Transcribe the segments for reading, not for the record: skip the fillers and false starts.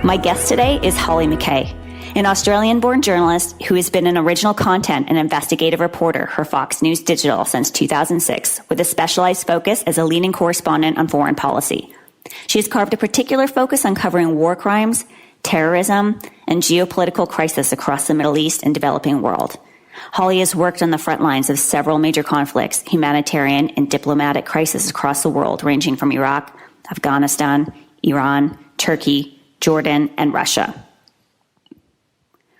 My guest today is Hollie McKay, an Australian-born journalist who has been an original content and investigative reporter for Fox News Digital since 2006, with a specialized focus as a leading correspondent on foreign policy. She has carved a particular focus on covering war crimes, terrorism, and geopolitical crisis across the Middle East and developing world. Hollie has worked on the front lines of several major conflicts, humanitarian and diplomatic crises across the world, ranging from Iraq, Afghanistan, Iran, Turkey, Jordan, and Russia.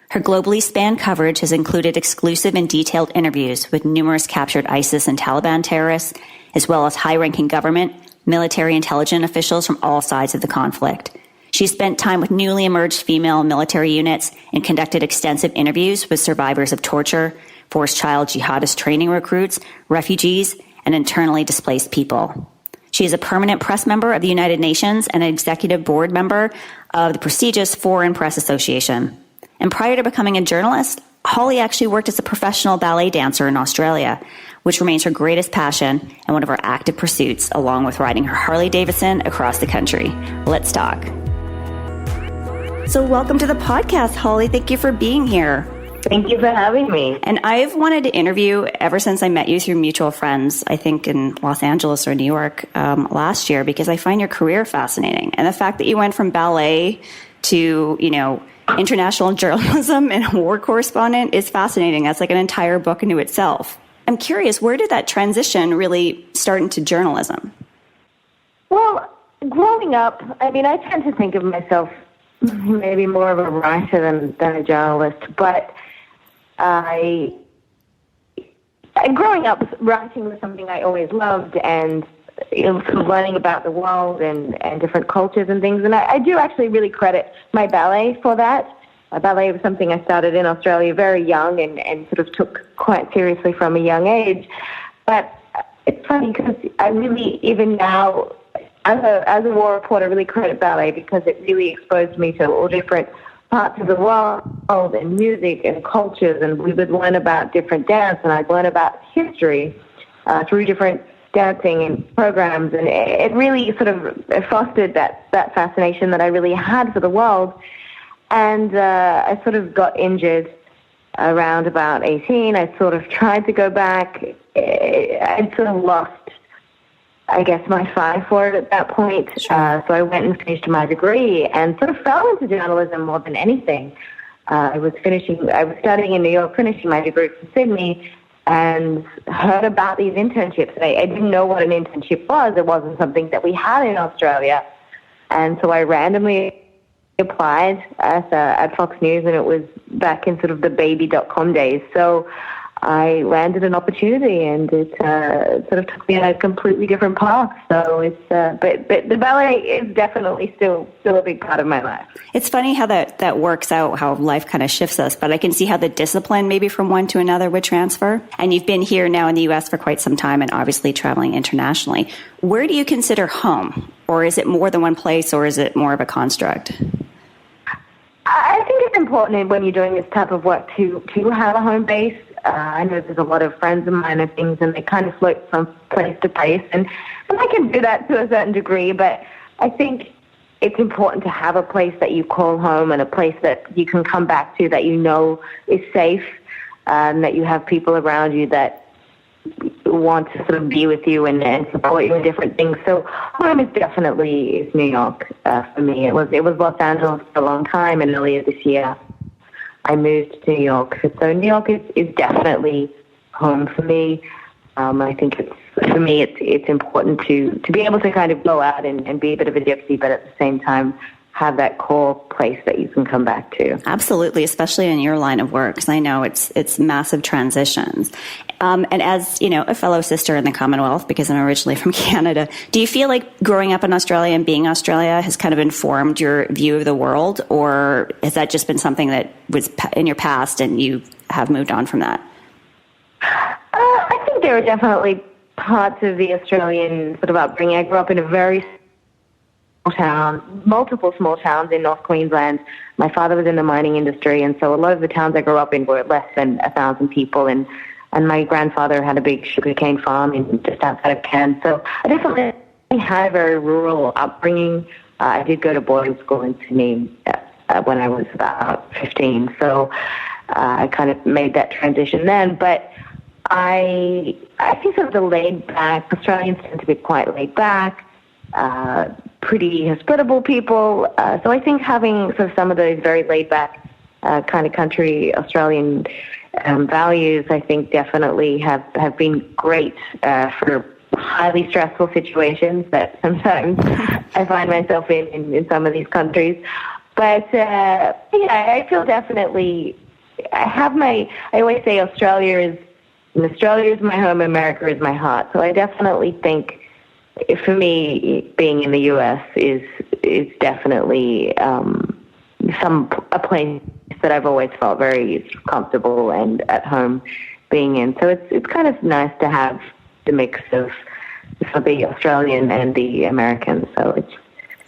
Her globally spanned coverage has included exclusive and detailed interviews with numerous captured ISIS and Taliban terrorists, as well as high-ranking government, military intelligence officials from all sides of the conflict. She spent time with newly emerged female military units and conducted extensive interviews with survivors of torture, forced child jihadist training recruits, refugees, and internally displaced people. She is a permanent press member of the United Nations and an executive board member of the prestigious Foreign Press Association. And prior to becoming a journalist, Hollie actually worked as a professional ballet dancer in Australia, which remains her greatest passion and one of her active pursuits, along with riding her Harley Davidson across the country. Let's talk. So welcome to the podcast, Hollie. Thank you for being here. Thank you for having me. And I've wanted to interview ever since I met you through mutual friends, I think in Los Angeles or New York last year, because I find your career fascinating. And the fact that you went from ballet to, international journalism and a war correspondent is fascinating. That's like an entire book into itself. I'm curious, where did that transition really start into journalism? Well, growing up, I tend to think of myself maybe more of a writer than a journalist, but growing up, writing was something I always loved, and sort of learning about the world and different cultures and things. And I do actually really credit my ballet for that. Ballet was something I started in Australia very young and sort of took quite seriously from a young age. But it's funny because I really, even now, as a war reporter, really credit ballet because it really exposed me to all different parts of the world and music and cultures, and we would learn about different dance, and I'd learn about history through different dancing and programs, and it really sort of fostered that fascination that I really had for the world. And I sort of got injured around about 18. I sort of tried to go back. I'd sort of lost, I guess, my fire for it at that point. So I went and finished my degree and sort of fell into journalism more than anything. I was studying in New York, finishing my degree from Sydney, and heard about these internships. I didn't know what an internship was. It wasn't something that we had in Australia. And so I randomly applied at Fox News, and it was back in sort of the baby.com days. So I landed an opportunity, and it sort of took me on a completely different path. So it's, but the ballet is definitely still a big part of my life. It's funny how that works out, how life kind of shifts us, but I can see how the discipline maybe from one to another would transfer. And you've been here now in the U.S. for quite some time and obviously traveling internationally. Where do you consider home? Or is it more than one place, or is it more of a construct? I think it's important when you're doing this type of work to have a home base. I know there's a lot of friends of mine and things, and they kind of float from place to place, and I can do that to a certain degree, but I think it's important to have a place that you call home and a place that you can come back to that you know is safe, and that you have people around you that want to sort of be with you and support you in different things. So home is definitely New York for me. It was Los Angeles for a long time, and earlier this year I moved to New York. So New York is definitely home for me. I think it's important to be able to kind of go out and be a bit of a gypsy, but at the same time have that core place that you can come back to. Absolutely, especially in your line of work, because I know it's massive transitions. And as, a fellow sister in the Commonwealth, because I'm originally from Canada, do you feel like growing up in Australia and being Australia has kind of informed your view of the world, or has that just been something that was in your past and you have moved on from that? I think there are definitely parts of the Australian sort of upbringing. I grew up in a very multiple small towns in North Queensland. My father was in the mining industry, and so a lot of the towns I grew up in were less than 1,000 people, and my grandfather had a big sugarcane farm just outside of Cairns. So I definitely had a very rural upbringing. I did go to boarding school in Sydney when I was about 15. So I kind of made that transition then. But I think sort of the laid back, Australians tend to be quite laid back, pretty hospitable people. So I think having sort of some of those very laid back kind of country Australian values, I think definitely have been great for highly stressful situations that sometimes I find myself in some of these countries. But yeah, I feel definitely, I always say Australia is my home, America is my heart. So I definitely think, for me, being in the U.S. is definitely a place that I've always felt very comfortable and at home being in. So it's kind of nice to have the mix of the Australian and the American. So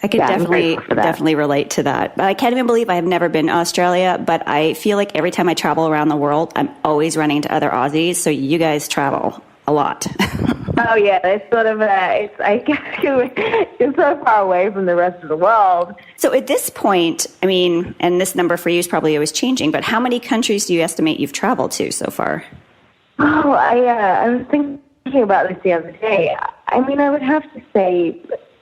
I could definitely relate to that. But I can't even believe I have never been to Australia, but I feel like every time I travel around the world, I'm always running into other Aussies. So you guys travel a lot. Oh yeah, it's sort of it's so far away from the rest of the world. So at this point, I mean, and this number for you is probably always changing, but how many countries do you estimate you've traveled to so far? Oh, I was thinking about this the other day. I mean, I would have to say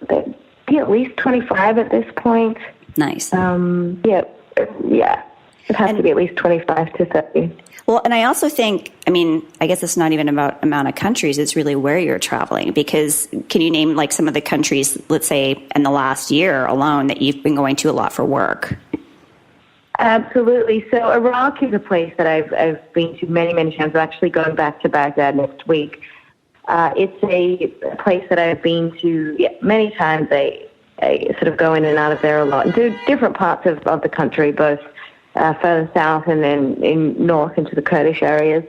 that at least 25 at this point. Nice. Yeah. It has to be at least 25 to 30. Well, and I also think, I mean, I guess it's not even about amount of countries, it's really where you're traveling. Because can you name like some of the countries, let's say, in the last year alone that you've been going to a lot for work? Absolutely. So Iraq is a place that I've been to many, many times. I'm actually going back to Baghdad next week. It's a place that I've been to many times. I sort of go in and out of there a lot, into different parts of the country, both further south and then in north into the Kurdish areas.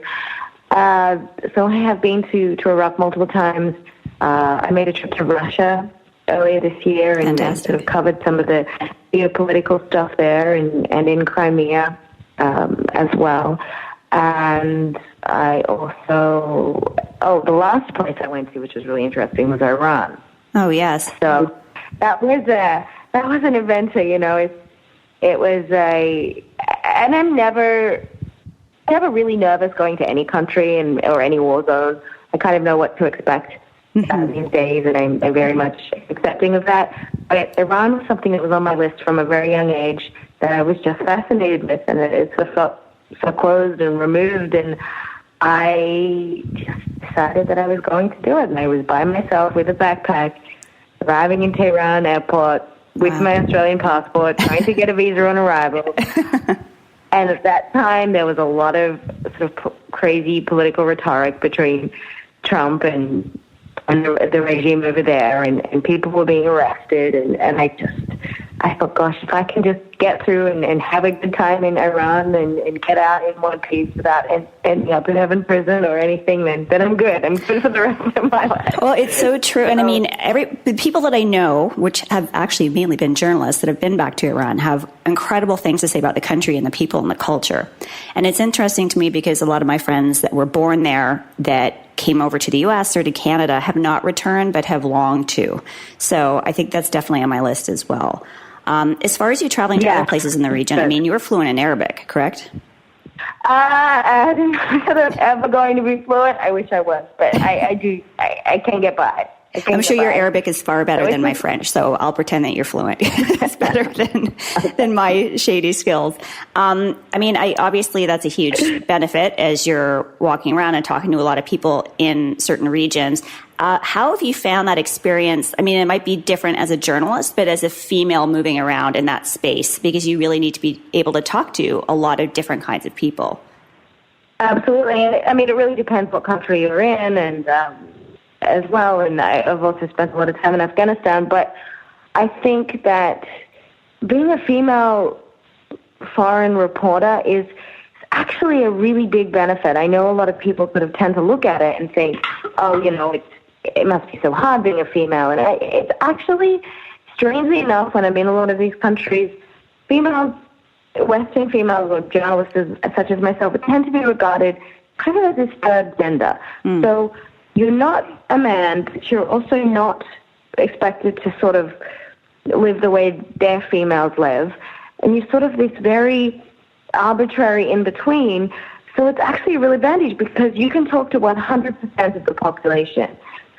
So I have been to Iraq multiple times. I made a trip to Russia earlier this year and sort of covered some of the geopolitical stuff there and in Crimea as well. And I also, the last place I went to, which was really interesting, was Iran. Oh, yes. So that was an adventure, you know. It was and I'm never really nervous going to any country or any war zone. I kind of know what to expect these days, and I'm very much accepting of that. But Iran was something that was on my list from a very young age that I was just fascinated with, and it sort of felt so closed and removed, and I just decided that I was going to do it. And I was by myself with a backpack, arriving in Tehran airport with my Australian passport, trying to get a visa on arrival. And at that time, there was a lot of sort of crazy political rhetoric between Trump and the regime over there, and people were being arrested, and I thought, gosh, if I can just get through and have a good time in Iran and get out in one piece without ending up in heaven prison or anything, then I'm good. I'm good for the rest of my life. Well, it's so true. And I mean, the people that I know, which have actually mainly been journalists that have been back to Iran, have incredible things to say about the country and the people and the culture. And it's interesting to me because a lot of my friends that were born there that came over to the U.S. or to Canada have not returned but have longed to. So I think that's definitely on my list as well. As far as you traveling to other places in the region, I mean, you were fluent in Arabic, correct? I didn't know that I'm ever going to be fluent. I wish I was, but I can get by. I'm sure your Arabic is far better than my French, so I'll pretend that you're fluent. It's better than my shady skills. I mean, obviously that's a huge benefit as you're walking around and talking to a lot of people in certain regions. How have you found that experience? I mean, it might be different as a journalist, but as a female moving around in that space, because you really need to be able to talk to a lot of different kinds of people. Absolutely. I mean, it really depends what country you're in and as well. And I've also spent a lot of time in Afghanistan. But I think that being a female foreign reporter is actually a really big benefit. I know a lot of people sort of tend to look at it and think, oh, you know, it must be so hard being a female. And it's actually, strangely enough, when I'm in a lot of these countries, females, Western females or journalists such as myself, tend to be regarded kind of as this third gender. So you're not a man, but you're also not expected to sort of live the way their females live. and you're sort of this very arbitrary in between. So it's actually a real advantage because you can talk to 100% of the population,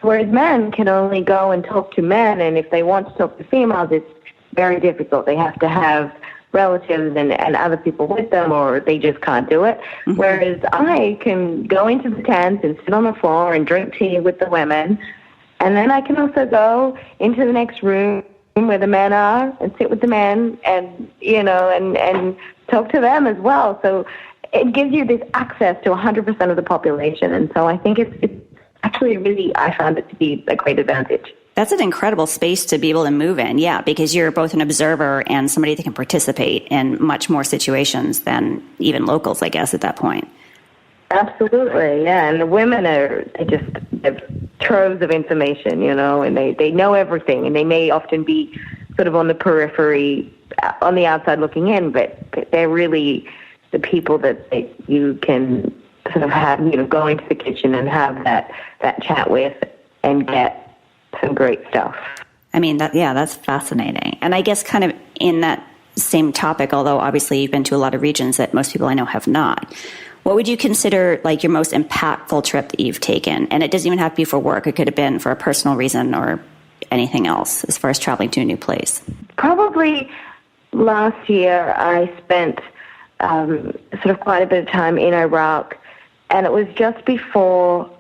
whereas men can only go and talk to men, and if they want to talk to females, it's very difficult. They have to have relatives and other people with them, or they just can't do it. Mm-hmm. Whereas I can go into the tent and sit on the floor and drink tea with the women, and then I can also go into the next room where the men are and sit with the men and, and talk to them as well. So it gives you this access to 100% of the population. And so I think it's actually really, I found it to be a great advantage. That's an incredible space to be able to move in, yeah, because you're both an observer and somebody that can participate in much more situations than even locals, I guess, at that point. Absolutely, yeah. And the women they're troves of information, and they know everything, and they may often be sort of on the periphery, on the outside looking in, but they're really the people that you can sort of have, go into the kitchen and have that chat with and get some great stuff. I mean, that's fascinating. And I guess kind of in that same topic, although obviously you've been to a lot of regions that most people I know have not, what would you consider like your most impactful trip that you've taken? And it doesn't even have to be for work. It could have been for a personal reason or anything else as far as traveling to a new place. Probably last year I spent sort of quite a bit of time in Iraq, and it was just before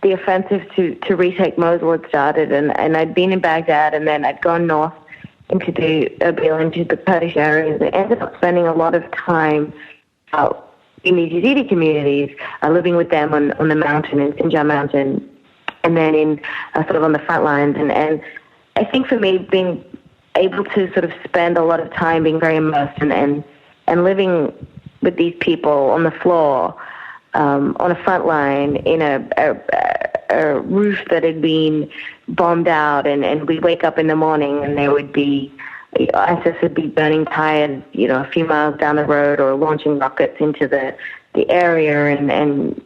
the offensive to retake Mosul had started, and I'd been in Baghdad, and then I'd gone north into Erbil, into the Kurdish areas. I ended up spending a lot of time out in these Yazidi communities, living with them on the mountain, in Sinjar Mountain, and then in sort of on the front lines. And I think for me, being able to sort of spend a lot of time being very immersed and living with these people on the floor, on a front line in a roof that had been bombed out, and we'd wake up in the morning and there would be, ISIS would be burning tires, a few miles down the road, or launching rockets into the area, and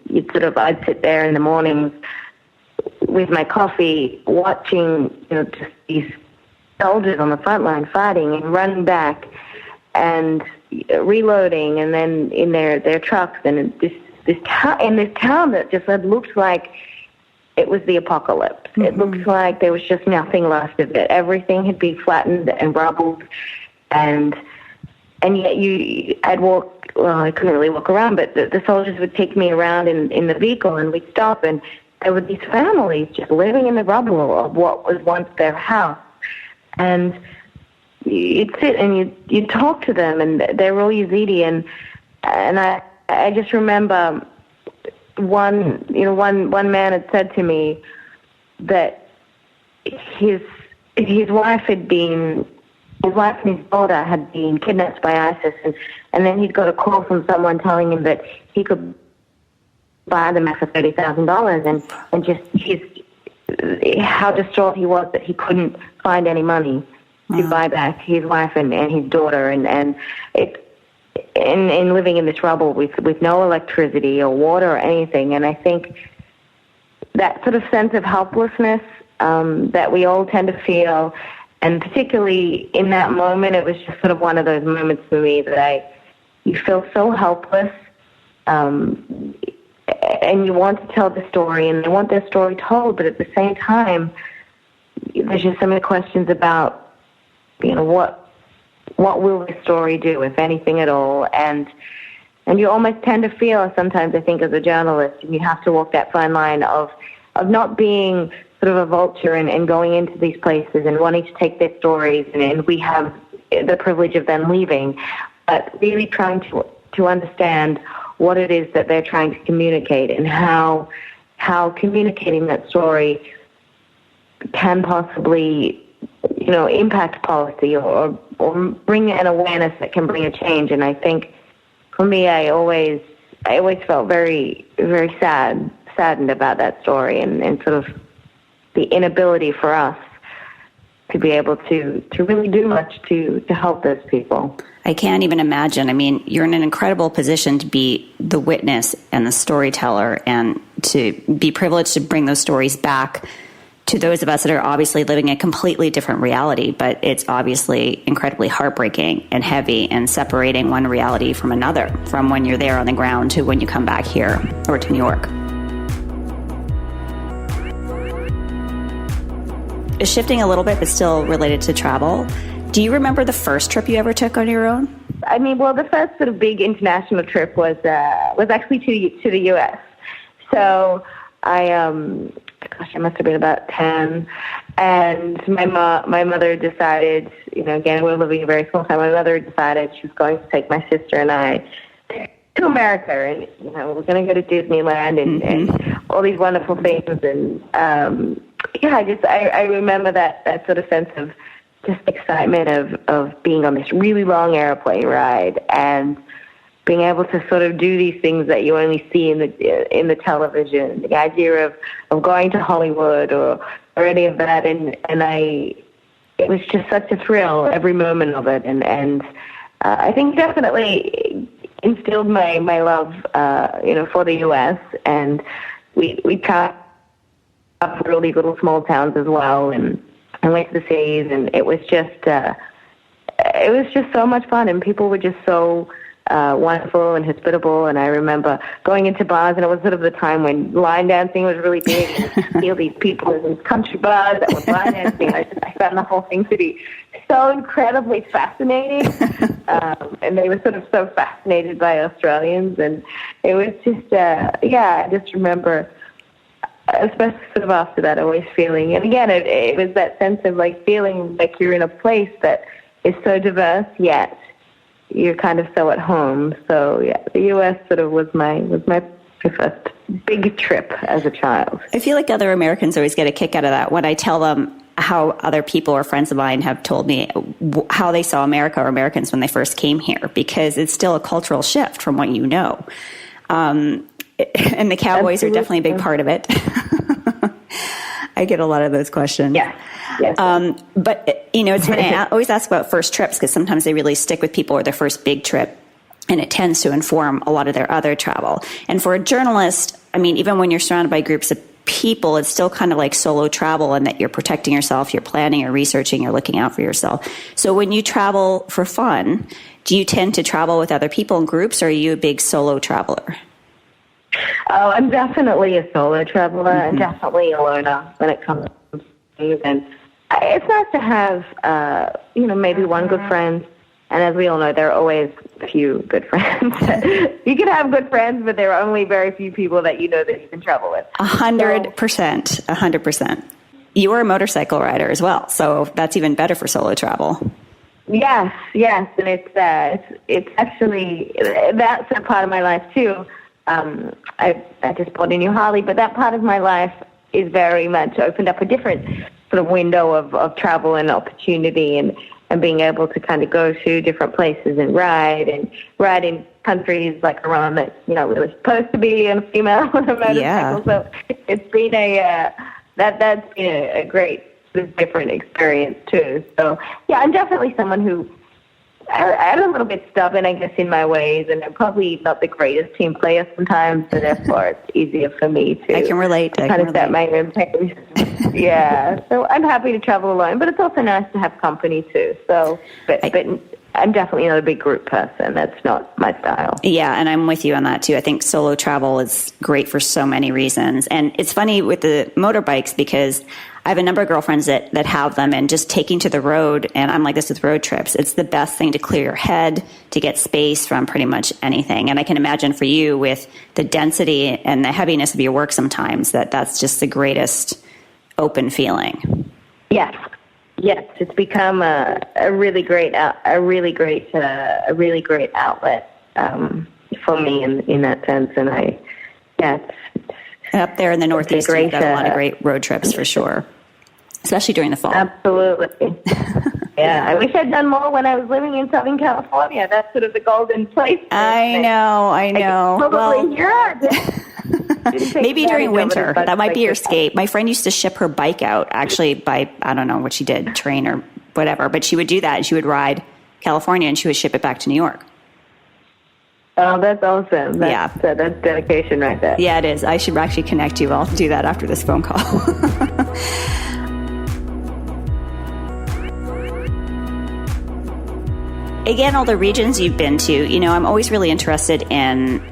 I'd sit there in the mornings with my coffee watching, just these soldiers on the front line fighting and running back and reloading, and then in their trucks, and this town that just looked like it was the apocalypse. Mm-hmm. It looked like there was just nothing left of it. Everything had been flattened and rubbled, and yet I'd walk. Well, I couldn't really walk around, but the soldiers would take me around in the vehicle, and we'd stop, and there were these families just living in the rubble of what was once their house, and you'd sit and you'd talk to them, and they're all Yazidi, and I just remember one man had said to me that his wife and his daughter had been kidnapped by ISIS, and then he'd got a call from someone telling him that he could buy them for $30,000, and just how distraught he was that he couldn't find any money to buy back his wife and his daughter, and living in this rubble with no electricity or water or anything. And I think that sort of sense of helplessness that we all tend to feel, and particularly in that moment, it was just sort of one of those moments for me that you feel so helpless, and you want to tell the story, and they want their story told, but at the same time, there's just so many questions about, what will this story do, if anything at all? And you almost tend to feel sometimes, I think, as a journalist, you have to walk that fine line of not being sort of a vulture and going into these places and wanting to take their stories, and we have the privilege of them leaving, but really trying to understand what it is that they're trying to communicate, and how communicating that story can possibly, impact policy or bring an awareness that can bring a change. And I think for me, I always felt very, very saddened about that story, and sort of the inability for us to be able to really do much to help those people. I can't even imagine. I mean, you're in an incredible position to be the witness and the storyteller, and to be privileged to bring those stories back to those of us that are obviously living a completely different reality, but it's obviously incredibly heartbreaking and heavy and separating one reality from another, from when you're there on the ground to when you come back here or to New York. Shifting a little bit, but still related to travel, do you remember the first trip you ever took on your own? I mean, well, the first sort of big international trip was actually to the U.S. So I must have been about 10, and my mother decided, again, we're living a very small town. My mother decided she was going to take my sister and I to America, and we're going to go to Disneyland and all these wonderful things. And I remember that sort of sense of just excitement of being on this really long airplane ride and being able to sort of do these things that you only see in the television. The idea of going to Hollywood or any of that, and it was just such a thrill every moment of it, and I think definitely instilled my love for the U.S. and we traveled up to all these little small towns as well, and went to the cities, and it was just so much fun, and people were just so wonderful and hospitable. And I remember going into bars, and it was sort of the time when line dancing was really big, and you feel these people in these country bars that were line dancing. I found the whole thing to be so incredibly fascinating, and they were sort of so fascinated by Australians, and it was just I just remember, especially sort of after that, always feeling, and again, it was that sense of like feeling like you're in a place that is so diverse, yet you're kind of so at home. So yeah, the U.S. sort of was my first big trip as a child. I feel like other Americans always get a kick out of that when I tell them how other people or friends of mine have told me how they saw America or Americans when they first came here, because it's still a cultural shift from what you know. And the Cowboys are definitely a big part of it. I get a lot of those questions. Yeah. Yes. But, it's funny. I always ask about first trips because sometimes they really stick with people or their first big trip, and it tends to inform a lot of their other travel. And for a journalist, I mean, even when you're surrounded by groups of people, it's still kind of like solo travel in that you're protecting yourself, you're planning, you're researching, you're looking out for yourself. So when you travel for fun, do you tend to travel with other people in groups, or are you a big solo traveler? Oh, I'm definitely a solo traveler and definitely a loner when it comes to things. And it's nice to have, maybe one good friend. And as we all know, there are always a few good friends. You can have good friends, but there are only very few people that you know that you can travel with. 100%. 100%. You are a motorcycle rider as well, so that's even better for solo travel. Yes, and it's actually, that's a part of my life too. I just bought a new Hollie, but that part of my life is very much opened up a different sort of window of travel and opportunity, and being able to kind of go to different places and ride in countries like Iran that, we were supposed to be a female on a motorcycle. Yeah. So it's been that's been a great, different experience too. So yeah, I'm definitely someone who, I'm a little bit stubborn, I guess, in my ways, and I'm probably not the greatest team player sometimes, so therefore it's easier for me to. I can relate. Kind of set my own pace. Yeah, so I'm happy to travel alone, but it's also nice to have company too. So, but I'm definitely not a big group person. That's not my style. Yeah, and I'm with you on that too. I think solo travel is great for so many reasons, and it's funny with the motorbikes because I have a number of girlfriends that have them, and just taking to the road, and I'm like this with road trips, it's the best thing to clear your head, to get space from pretty much anything. And I can imagine for you with the density and the heaviness of your work sometimes that's just the greatest open feeling. Yes, it's become a really great outlet for me in that sense. And it's up there in the Northeast, we've got a lot of great road trips for sure, especially during the fall. Absolutely. Yeah, I wish I'd done more when I was living in Southern California. That's sort of the golden place. I know. Probably maybe during winter. That might be your escape. My friend used to ship her bike out, actually, by, I don't know what she did, train or whatever, but she would do that, and she would ride California, and she would ship it back to New York. Oh, that's awesome. That's dedication right there. Yeah, it is. I should actually connect you. I'll do that after this phone call. again, all the regions you've been to, I'm always really interested in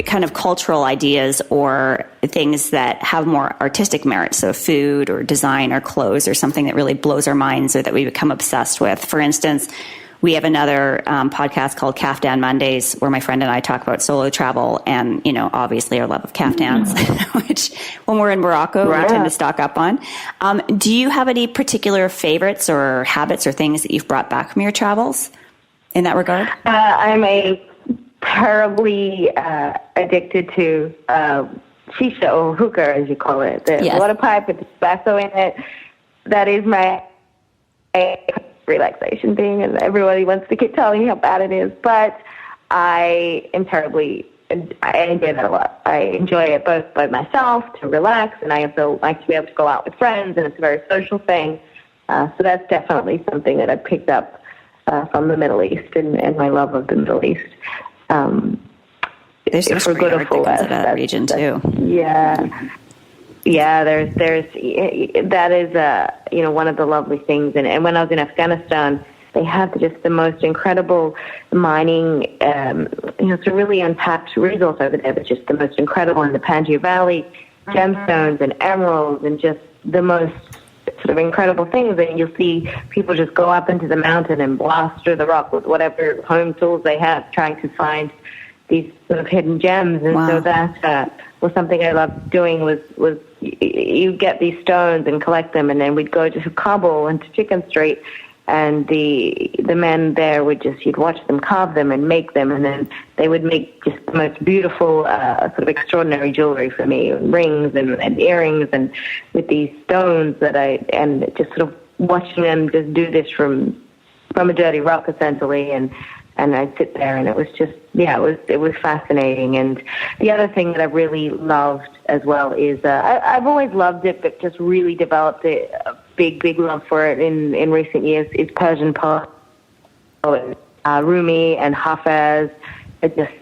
kind of cultural ideas or things that have more artistic merit. So food or design or clothes or something that really blows our minds or that we become obsessed with. For instance, we have another podcast called Kaftan Mondays where my friend and I talk about solo travel and, obviously our love of kaftans, which when we're in Morocco, we tend to stock up on. Do you have any particular favorites or habits or things that you've brought back from your travels in that regard? I'm terribly addicted to shisha or hookah, as you call it. The water pipe with tobacco in it. That is my relaxation thing, and everybody wants to keep telling me how bad it is. But I enjoy that a lot. I enjoy it both by myself to relax, and I also like to be able to go out with friends, and it's a very social thing. So that's definitely something that I picked up from the Middle East and my love of the Middle East. There's some for good or for less. That region too. Yeah. There's that is one of the lovely things. And when I was in Afghanistan, they have just the most incredible mining. It's a really untapped resource over there, but just the most incredible in the Panjshir Valley, gemstones and emeralds, and just the most sort of incredible things. And you'll see people just go up into the mountain and blast through the rock with whatever home tools they have, trying to find these sort of hidden gems. And so that was something I loved doing. Was you get these stones and collect them, and then we'd go to Kabul and to Chicken Street, and the men there you'd watch them carve them and make them, and then they would make just the most beautiful sort of extraordinary jewelry for me, rings and earrings, and with these stones and just sort of watching them just do this from a dirty rock essentially, and I'd sit there, and it was just, it was fascinating. And the other thing that I really loved as well is I've always loved it, but just really developed a big love for it in recent years, is Persian poetry. Rumi and Hafez are just,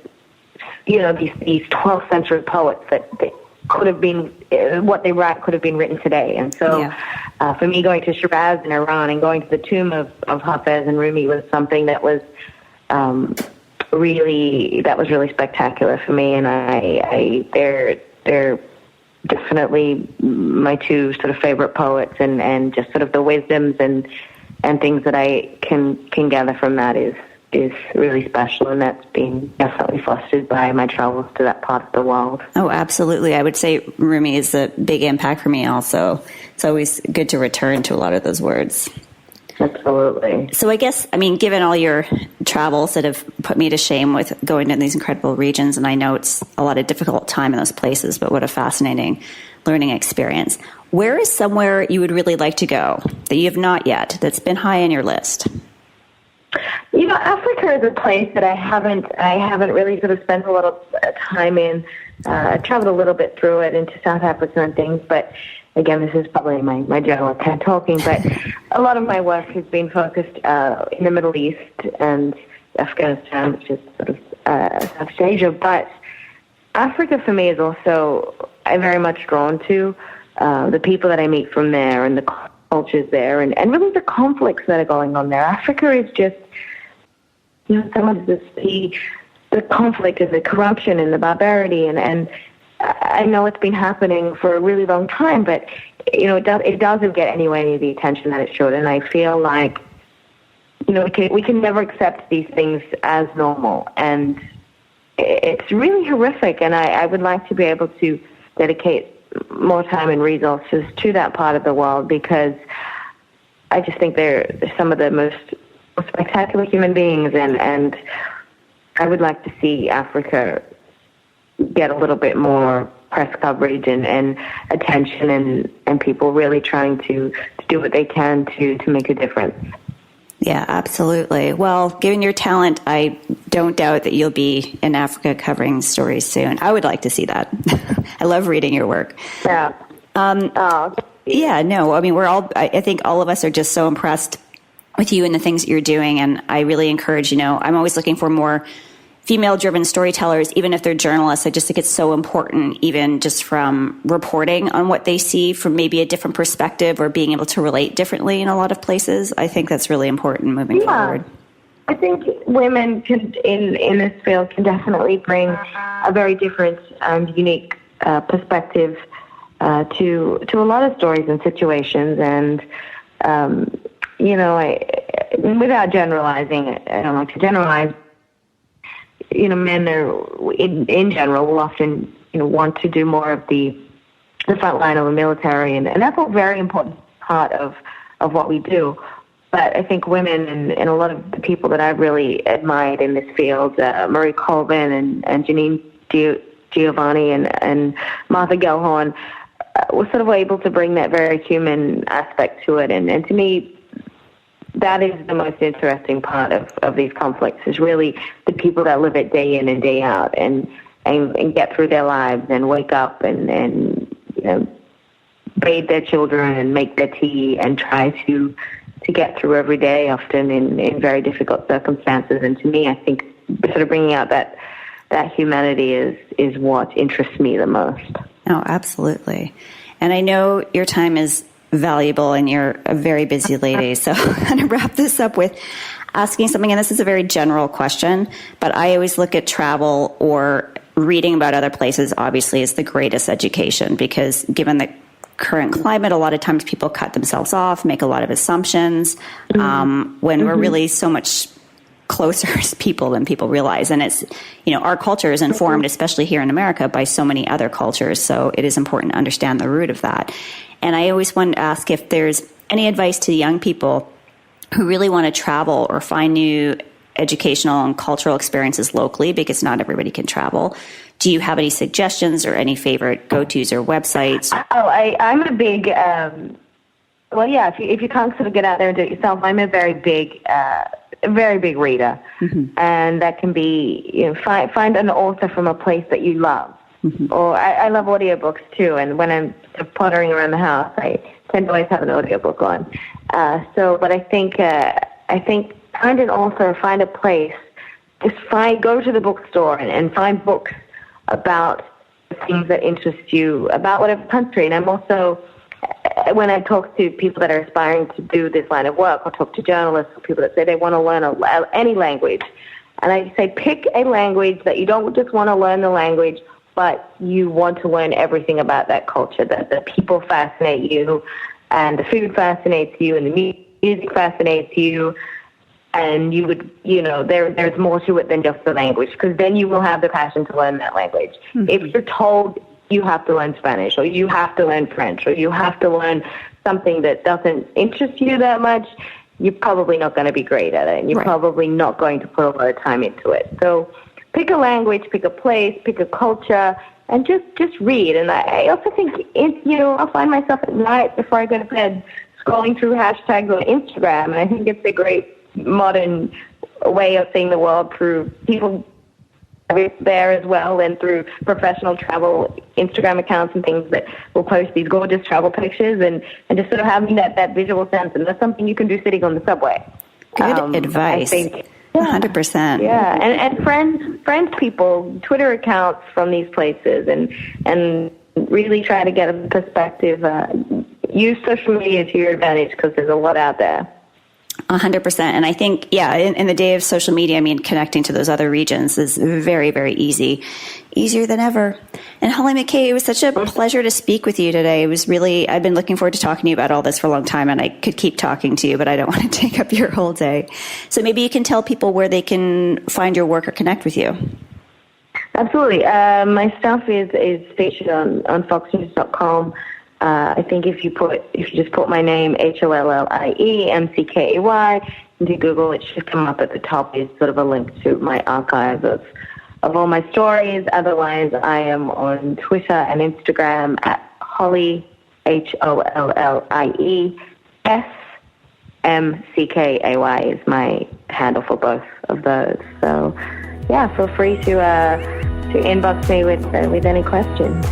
these 12th century poets that could have been, what they write could have been written today. And so for me, going to Shiraz in Iran and going to the tomb of Hafez and Rumi was something that was really spectacular for me, and they're definitely my two sort of favorite poets, and just sort of the wisdoms and things that I can gather from that is really special, and that's been definitely fostered by my travels to that part of the world. Oh, absolutely. I would say Rumi is a big impact for me also. It's always good to return to a lot of those words. Absolutely. So I guess, given all your travels that have put me to shame with going to these incredible regions, and I know it's a lot of difficult time in those places, but what a fascinating learning experience. Where is somewhere you would really like to go that you have not yet, that's been high on your list? Africa is a place that I haven't really sort of spent a lot of time in. I traveled a little bit through it into South Africa and things, but again, this is probably my general kind of talking, but a lot of my work has been focused in the Middle East and Afghanistan, which is sort of South Asia. But Africa for me is also, I'm very much drawn to the people that I meet from there and the cultures there, and really the conflicts that are going on there. Africa is just, some of the conflict and the corruption and the barbarity, and I know it's been happening for a really long time, but it doesn't get anywhere near the attention that it should. And I feel like we can never accept these things as normal, and it's really horrific. And I would like to be able to dedicate more time and resources to that part of the world, because I just think they're some of the most spectacular human beings, and I would like to see Africa get a little bit more press coverage and attention, and people really trying to do what they can to make a difference. Yeah, absolutely. Well, given your talent, I don't doubt that you'll be in Africa covering stories soon. I would like to see that. I love reading your work. Yeah. Yeah, no, I think all of us are just so impressed with you and the things that you're doing. And I really encourage, I'm always looking for more female-driven storytellers, even if they're journalists. I just think it's so important, even just from reporting on what they see from maybe a different perspective or being able to relate differently in a lot of places. I think that's really important moving forward. I think women in this field can definitely bring a very different and unique perspective to a lot of stories and situations. And without generalizing, I don't like to generalize. Men are in general will often want to do more of the front line of the military, and that's a very important part of what we do. But I think women and a lot of the people that I've really admired in this field, Marie Colvin and Janine Giovanni and Martha Gellhorn, were sort of able to bring that very human aspect to it. And to me, that is the most interesting part of these conflicts, is really the people that live it day in and day out and get through their lives and wake up and bathe their children and make their tea and try to get through every day, often in very difficult circumstances. And to me, I think sort of bringing out that humanity is what interests me the most. Oh, absolutely. And I know your time is valuable and you're a very busy lady. So I'm going to wrap this up with asking something, and this is a very general question, but I always look at travel or reading about other places, obviously, as the greatest education, because given the current climate, a lot of times people cut themselves off, make a lot of assumptions, when we're really so much closer as people than people realize. And it's, our culture is informed, especially here in America, by so many other cultures. So it is important to understand the root of that. And I always wanted to ask if there's any advice to young people who really want to travel or find new educational and cultural experiences locally, because not everybody can travel. Do you have any suggestions or any favorite go-tos or websites? I'm a big, if you can't sort of get out there and do it yourself, I'm a very big reader. And that can be, find an author from a place that you love. Or I love audiobooks too, and when I'm sort of pottering around the house, I tend to always have an audiobook on. But I think find an author, find a place, go to the bookstore and find books about things that interest you, about whatever country. And I'm also, when I talk to people that are aspiring to do this line of work, or talk to journalists or people that say they want to learn any language, and I say pick a language that you don't just want to learn the language, but you want to learn everything about that culture, that the people fascinate you, and the food fascinates you, and the music fascinates you, and you would, there's more to it than just the language, because then you will have the passion to learn that language. If you're told you have to learn Spanish, or you have to learn French, or you have to learn something that doesn't interest you that much, you're probably not going to be great at it, and you're probably not going to put a lot of time into it. So pick a language, pick a place, pick a culture, and just read. And I also think, I'll find myself at night before I go to bed scrolling through hashtags on Instagram, and I think it's a great modern way of seeing the world through people there as well, and through professional travel Instagram accounts and things that will post these gorgeous travel pictures, and just sort of having that visual sense. And that's something you can do sitting on the subway. Good advice. I think, 100%. Yeah, and friends people, Twitter accounts from these places, and really try to get a perspective. Use social media to your advantage, because there's a lot out there. 100%. And I think, in the day of social media, connecting to those other regions is very, very easy. Easier than ever. And Hollie McKay, it was such a pleasure to speak with you today. It was really, I've been looking forward to talking to you about all this for a long time, and I could keep talking to you, but I don't want to take up your whole day. So maybe you can tell people where they can find your work or connect with you. Absolutely. My stuff is featured on foxnews.com. I think if you just put my name, HOLLIEMCKAY, into Google, it should come up at the top. Is sort of a link to my archive of all my stories. Otherwise, I am on Twitter and Instagram at Hollie, HOLLIE, SMCKAY is my handle for both of those. So, feel free to inbox me with any questions.